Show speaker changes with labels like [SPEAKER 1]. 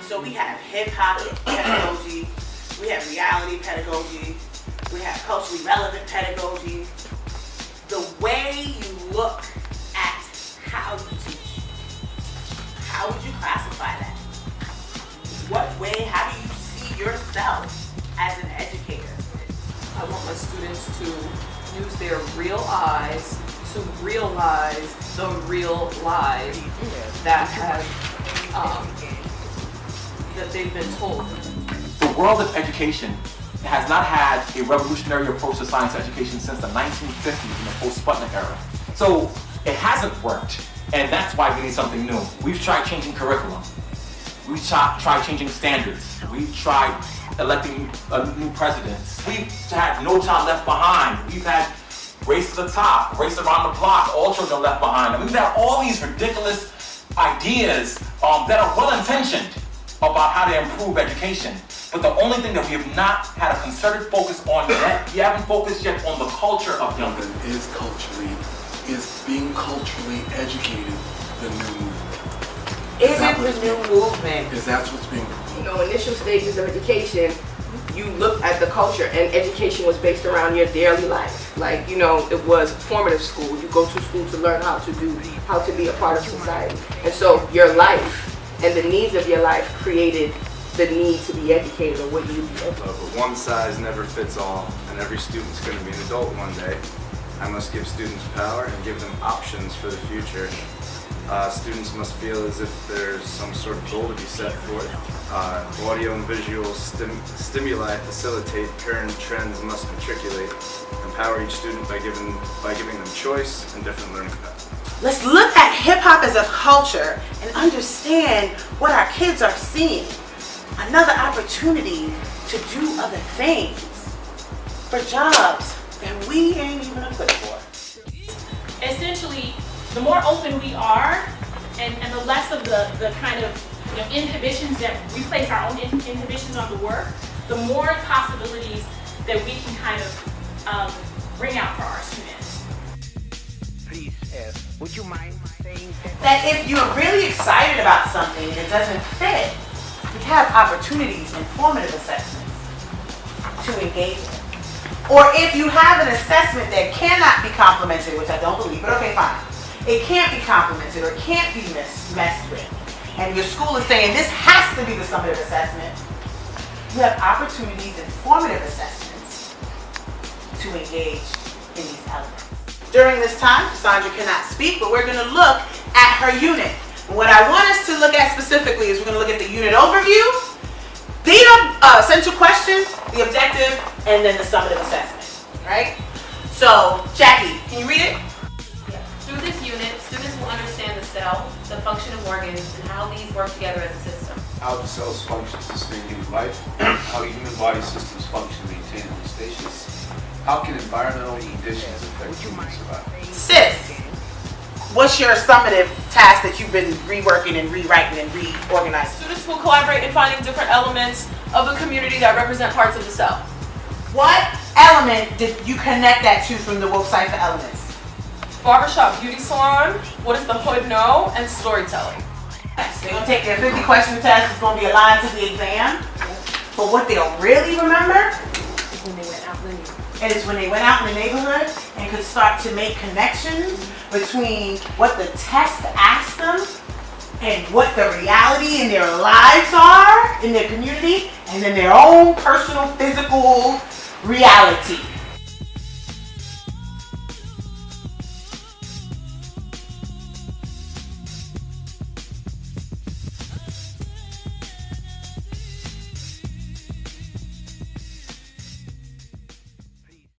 [SPEAKER 1] So we have hip-hop pedagogy, we have reality pedagogy, we have culturally relevant pedagogy. The way you look at how you teach, how would you classify that? How do you see yourself as an educator?
[SPEAKER 2] I want my students to use their real eyes to realize the real lies that they've been told.
[SPEAKER 3] The world of education has not had a revolutionary approach to science education since the 1950s in the post-Sputnik era. So it hasn't worked, and that's why we need something new. We've tried changing curriculum. We've tried changing standards. We've tried electing new presidents. We've had No Child Left Behind. We've had Race to the Top, Race Around the Block, All Children Left Behind. And we've had all these ridiculous ideas that are well-intentioned about how to improve education. But the only thing that we have not had a concerted focus on yet, we haven't focused yet on the culture of young people.
[SPEAKER 4] Is being culturally educated the new movement?
[SPEAKER 1] Is it the new movement?
[SPEAKER 4] Is that what's being proposed?
[SPEAKER 5] Initial stages of education, you looked at the culture, and education was based around your daily life. It was formative school. You go to school to learn how to be a part of society. And so your life and the needs of your life created the need to be educated, or what you be educated.
[SPEAKER 6] But one size never fits all, and every student's going to be an adult one day. I must give students power and give them options for the future. Students must feel as if there's some sort of goal to be set forth. Audio and visual stimuli facilitate current trends must matriculate. Empower each student by giving them choice and different learning paths.
[SPEAKER 1] Let's look at hip-hop as a culture and understand what our kids are seeing. Another opportunity to do other things for jobs that we ain't even equipped for.
[SPEAKER 7] Essentially, the more open we are and the less of the kind of inhibitions that we place our own inhibitions on the work, the more possibilities that we can kind of bring out for our students.
[SPEAKER 8] Please, would you mind saying
[SPEAKER 1] That if you're really excited about something and it doesn't fit, we have opportunities in formative assessments to engage in. Or if you have an assessment that cannot be complemented, which I don't believe, but okay, fine. It can't be complemented or can't be messed with, and your school is saying this has to be the summative assessment, you have opportunities in formative assessments to engage in these elements. During this time, Sandra cannot speak, but we're going to look at her unit. What I want us to look at specifically is we're going to look at the unit overview, the essential questions, the objective, and then the summative assessment, right? So, Jackie, can you read it?
[SPEAKER 9] Yeah. Through this unit, students will understand the cell, the function of organs, and how these work together as a system.
[SPEAKER 10] How the cells function to sustain human life, how human body systems function to maintain homeostasis, how can environmental conditions affect human survival.
[SPEAKER 1] Sis, what's your summative task that you've been reworking and rewriting and reorganizing?
[SPEAKER 2] Students will collaborate in finding different elements of the community that represent parts of the cell.
[SPEAKER 1] What element did you connect that to from the Woke Cypha elements?
[SPEAKER 2] Barbershop, beauty salon, what does the hood know, and storytelling.
[SPEAKER 1] They're going to take their 50 question test. It's going to be aligned to the exam. But what they'll really remember is when they went out in the neighborhood. And it's when they went out in the neighborhood and could start to make connections between what the test asked them and what the reality in their lives are, in their community, and then their own personal physical reality.